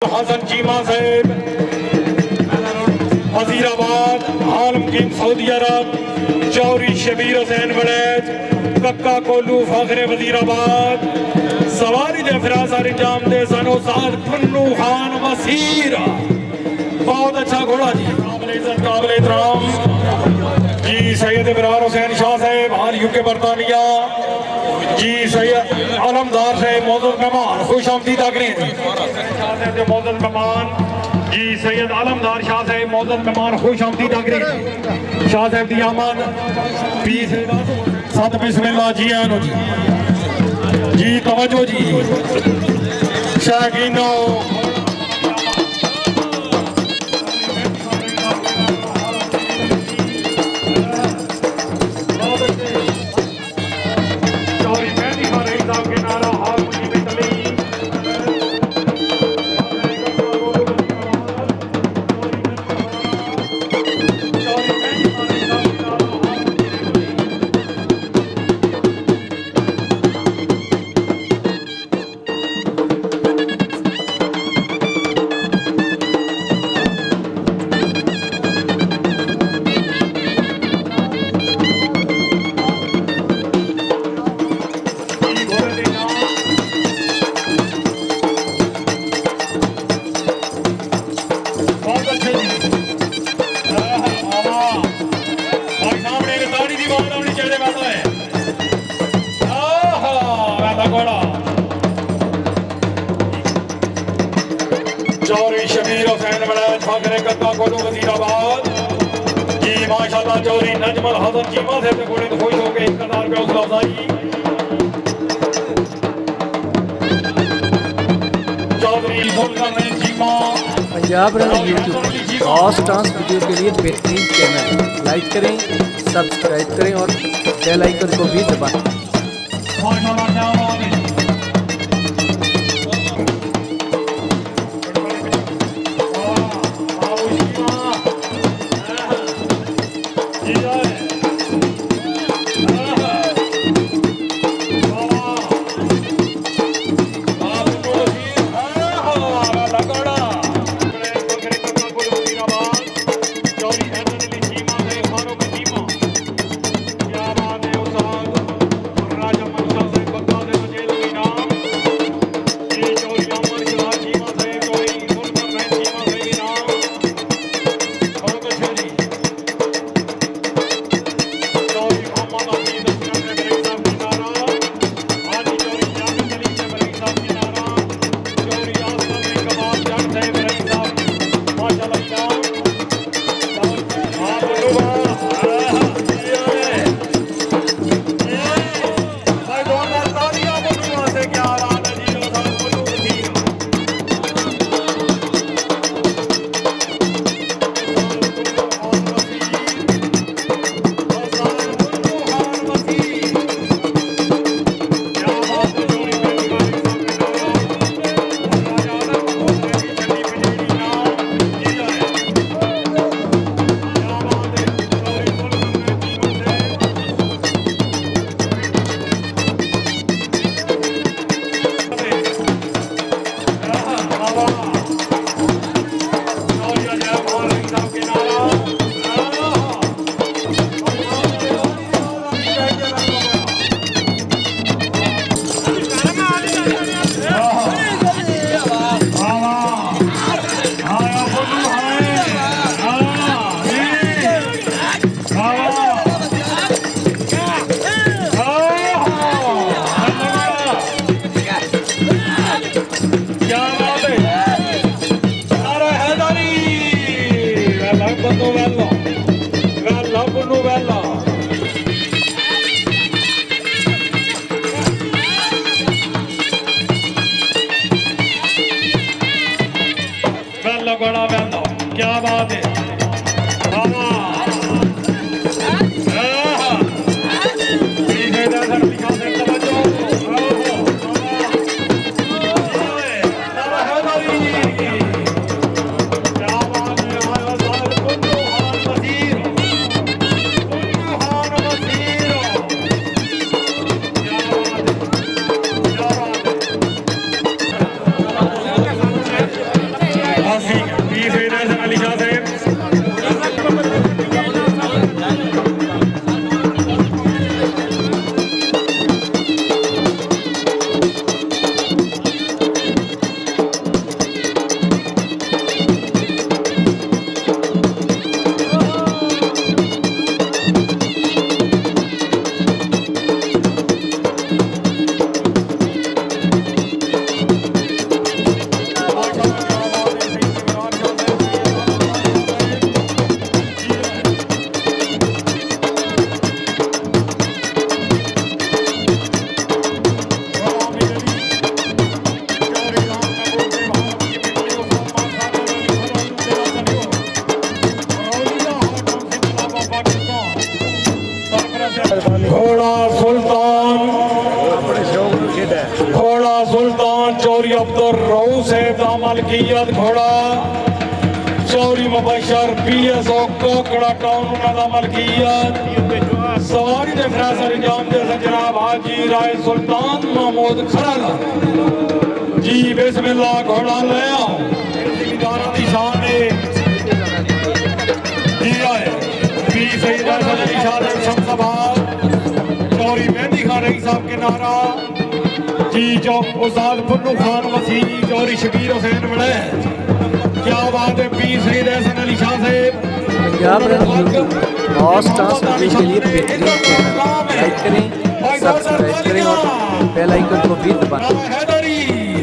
हसन चीमा साहब वजीराबाद, आलमगीर सऊदी अरब, चौरी शबीर हुसैन वलैद, कक्का कोलू फखरे वजीराबाद, सवारी दे फिराज अंजाम दे सनो साद पन्नू खान वसीर। बहुत अच्छा घोड़ा जी, काबिल इज्जत काबिल एहतराम जी सैयद इमरान हुसैन शाह साहब, हाल यूके बरतानिया जी सैयद आलमदार साहब मौजूद मेहमान खुश आमदीद तकरीर मौजूद मेहमान जी सैयद आलमदार शाह साहब मौजूद मेहमान खुश आमदीद तकरीर शाह साहब दी आमद 20 बिस्मिल्लाह जी आनो जी तवज्जो जी शाहीनो चौरी शबीर हुसैन वलैद फखरे कक्का कोलू वजीराबाद जी माशाल्लाह। चौरी नजमल हसन चीमा से घोड़े खुश हो गए 1000 रुपये हौसला अफजाई। चौधरी सुल्तान चीमा पंजाब रन यूट्यूब खास डांस वीडियो के लिए बेहतरीन चैनल, लाइक करें, सब्सक्राइब करें और बेल आइकन को भी दबाएं। क्या बात है सिंह पी सईद हसन अली शाह साहब घोड़ा सुल्तान चौरी अब्दुल रऊफ साहब दा मलकीयत घोड़ा चौरी मुबशर PSO कोकड़ा टाउन दा मलकीयत सवारी दे फैसले अंजाम दे जनाब हाजी राय सुल्तान महमूद खरल जी बिस्मिल्लाह घोड़ा ले आओ गाना दी शान है जी आए पी सईद हसन अली शाह शमशाबाद चौरी मेहंदी खान रही साहब के नारा जी जो उस्ताद पुन्नू खान वसी चौरी शबीर हुसैन बड़े क्या बात है पी सईद हसन अली शाह साहब पंजाब रंग यूट्यूब खास डांस वीडियो के लिए बेहतरीन चैनल लाइक करें सब्सक्राइब करें और बेल आइकन को भी दबाएं।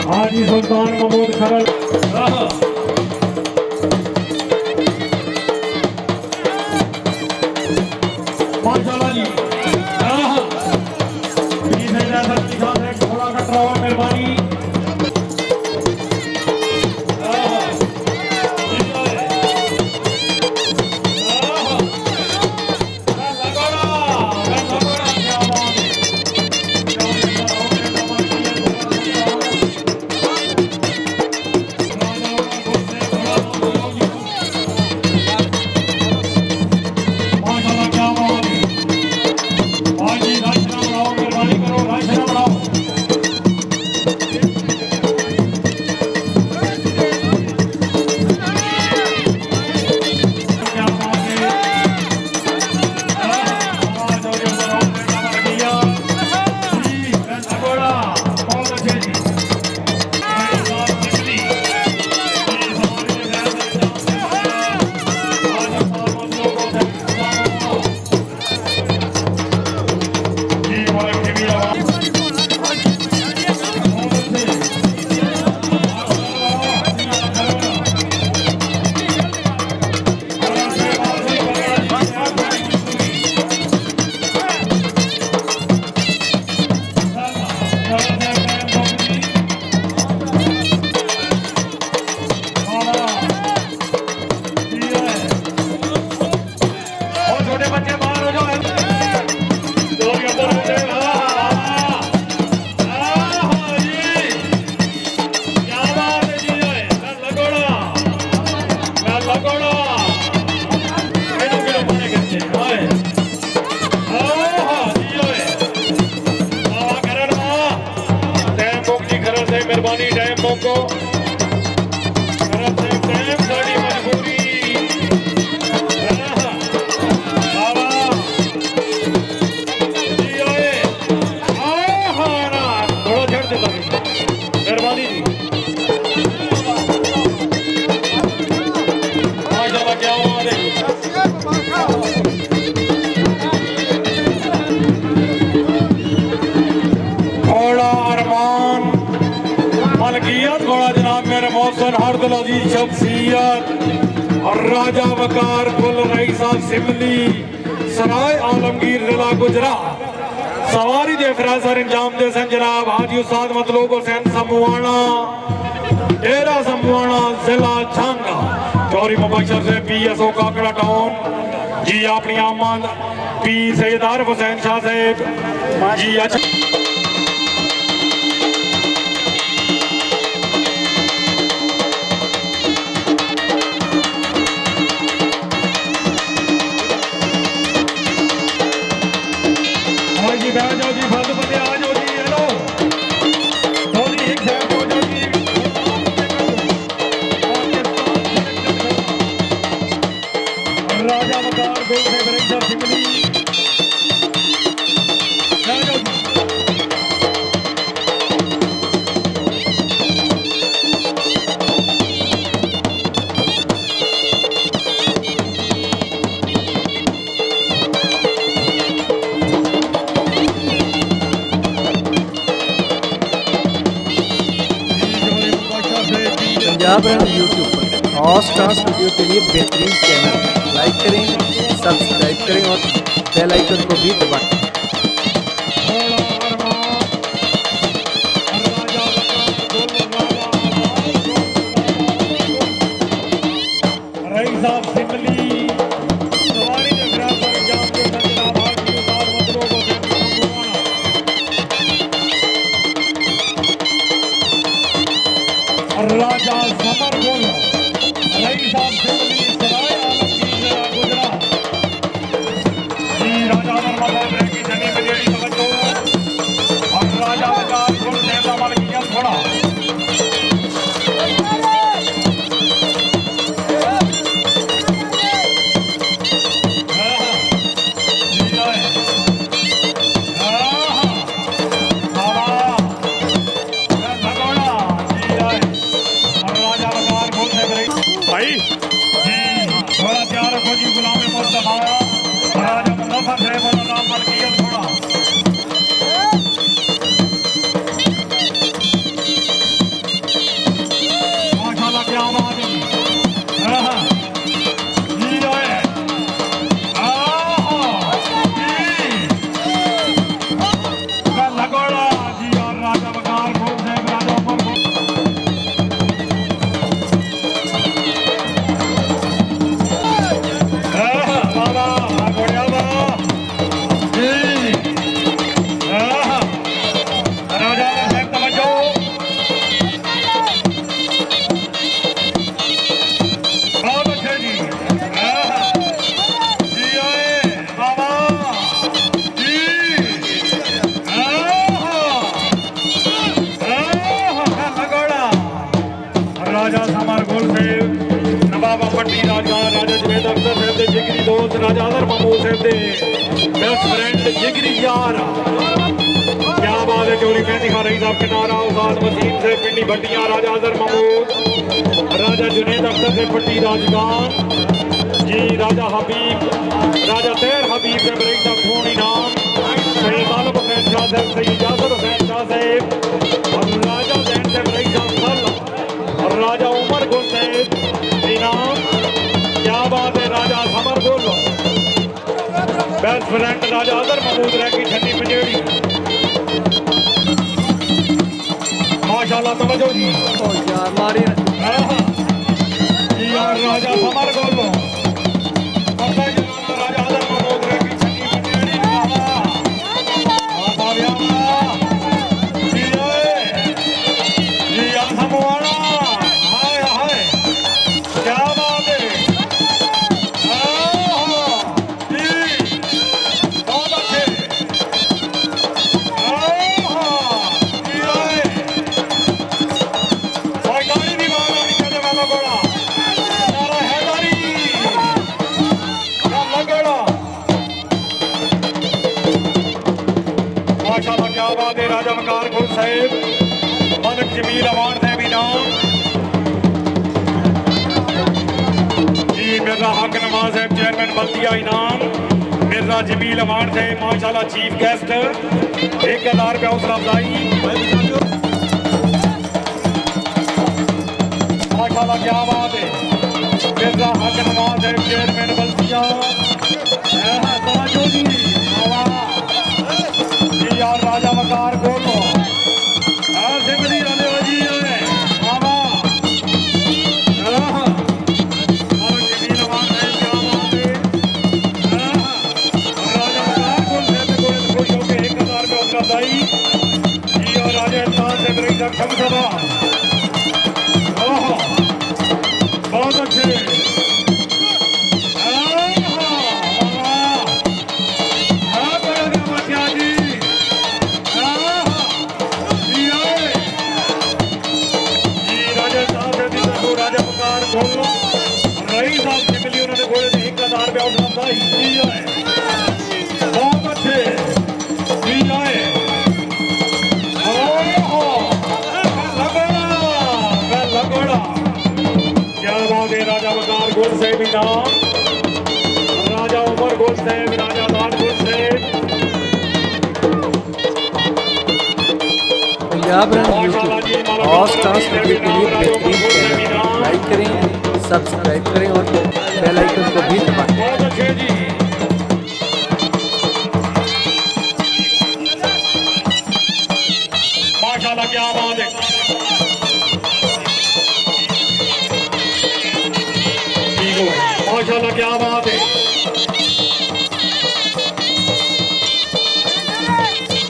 हाजी सुल्तान महमूद खरल माशाल्लाह जी घोड़ा कटरा मेहरबानी मेहरबानी टाइम को मेहरबानी जी माशाल्लाह क्या बात है घोड़ा अरमान मलकियत घोड़ा जनाब मेरे मोहसन हरदुल अजीज शख्सियत और राजा वकार गुल रई साहब सिमली सराय आलमगीर जिला गुजरात सवारी दे फरासर इंजाम दे सन जनाब हाजी उस्ताद मतलूब हुसैन समूआना डेरा समूआना जिला झांगा चौरी मुबशर से PSO काकड़ा टाउन जी अपनी आमद पी सैयद आरिफ हुसैन शाह साहब जी अच्छा जी बैठ जाओ जी फालतू बंदे आ जाओ जी हेलो तो जी एक साइड हो जाओ जी राजा वकार गोल से बरेंद्र सिंगली बैठ जाओ जी पंजाब रन यूट्यूब पर और स्टार्स वीडियो के लिए बेहतरीन चैनल लाइक करें सब्सक्राइब करें और बेल आइकन को भी दबाएं। राजा समर गोल रई साहब सिंगली सराय आलमगीर जिला गुजरात जी राजा नर्मदा की जनी बजेड़ी तवज्जो और राजा वकार गोल से अमल किया थोड़ा राजा समर गोल से नवाबा पट्टी राजा राजा जुवेद अख्तर साहब दे जिगरी दोस्त राजा अदर महमूद साहब दे बेस्ट फ्रेंड जिगरी यार क्या बात है चोरी मेहंदी खा रही साहब किनारा उस्ताद वसीम से पिंडी भट्टियां राजा अदर महमूद राजा जुनेद अख्तर से पट्टी राजगान जी राजा हबीब राजा तैर हबीब से बरई साहब खून इनाम सैयद आलम हुसैन शाह साहब सैयद यासर हुसैन शाह साहब और राजा जैन से बरई साहब और राजा उमर गुल साहब इनाम क्या बात है राजा समर गुल बेस्ट फ्रेंड राजा अदर महमूद रह की छन्नी पंजेड़ी माशाल्लाह तवज्जो जी और यार मारी जी और राजा समर गुल राजा अदर महमूद रह की छन्नी पंजेड़ी जी समूआना राजा वकार गोल साहब मलिक जमील अवान साहब इनाम जी मिर्जा हक नवाज साहब चेयरमैन बल्दिया इनाम मिर्जा जमील अवान साहब माशाल्लाह चीफ गेस्ट 1000 रुपया हौसला अफजाई माशाल्लाह क्या बात है मिर्जा हक नवाज साहब चेयरमैन बल्दिया जी यार राजा वकार बोलो सिमरी वाले जी है बाबा और जमीन आवाज है क्या बात है राजा वकार बोल से खुश होके 1000 में उतरा दाई जी और राजा इंसान से मेरी सक्षम सभा बहुत अच्छे रही साहब सिमली उन्होंने घोड़े से 1000 रुपया उठाता ही है बहुत अच्छे जी आए लगोड़ा क्या बात है राजा वकार गोल से भी नाम राजा उमर गोल से राजा दान गोल से पंजाब रन यूट्यूब और स्टार्स वीडियो के लिए बेहतरीन चैनल लाइक करें, सब्सक्राइब करें और बेल आइकन को भी दबाएं। बहुत अच्छे जी माशाल्लाह क्या बात है माशाल्लाह क्या बात है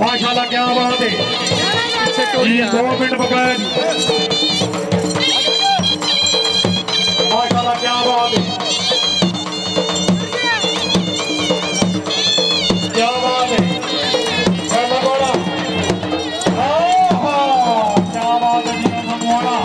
माशाल्लाह क्या बात है जी 2 मिनट बगैर माशाल्लाह क्या बात है क्या बात है चलो बोला क्या बात है जी मोड़ा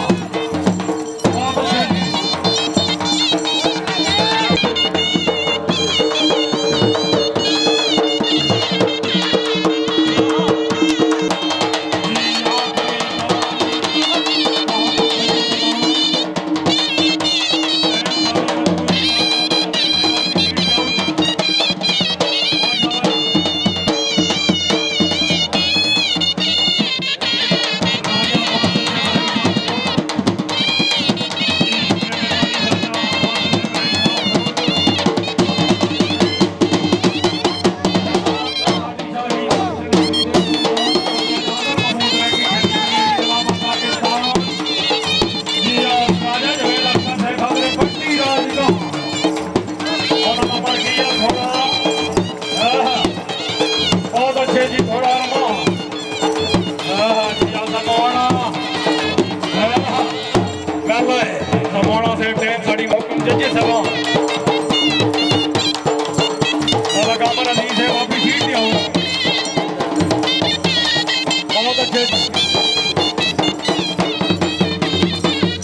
बहुत अच्छे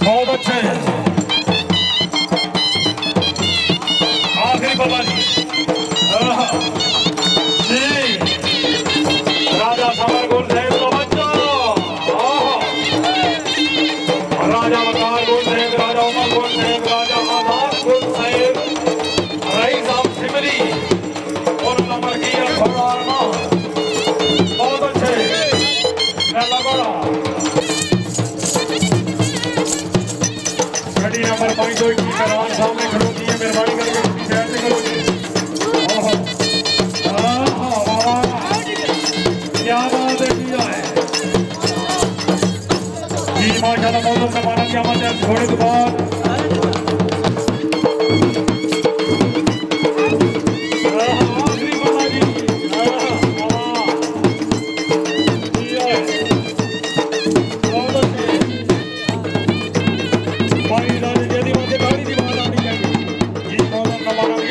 बहुत अच्छे आखिरी बाबा जी राजा समर गुल साहेब तो बच्चो राजा वकार गुल साहेब राजा उमर गुल साहेब राजा आजाद गुल साहेब रही साहब सिमरी और नंबर की बहुत अच्छे लगोड़ा नंबर 5 की करार सामने खड़ोती है मेहरबानी करके साइड से करो क्या बात है किया है जी माशाल्लाह बहुत सम्मान किया घोड़े के बाद